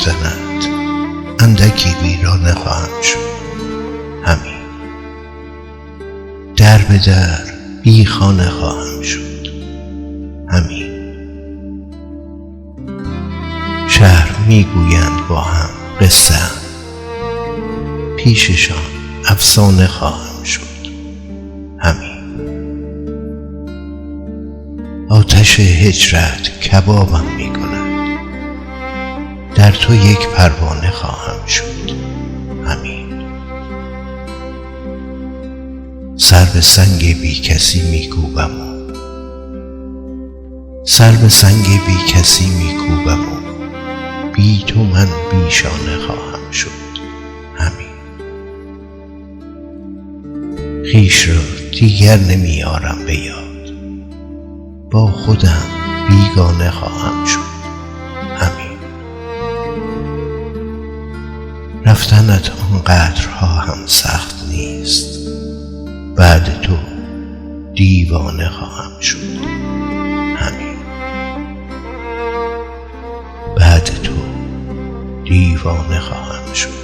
رفتنت اندکی ویرانه خواهم شد. همین. در به در بی خانه خواهم شد. همین. شهر میگویند با هم قصه ام، پیششان افسانه خواهم شد. همین. آتش هجرت کبابم میکند، در تو یک پروانه خواهم شد. همین. سر به سنگ بی کسی میکوبم و سر به سنگ بی کسی میکوبم و بی تو من بیشانه خواهم شد. همین. خویش را دیگر نمیارم به یاد، با خودم بیگانه خواهم شد. همین. رفتنت آنقدرها هم سخت نیست، بعد تو دیوانه خواهم شد. همین. بعد تو دیوانه خواهم شد.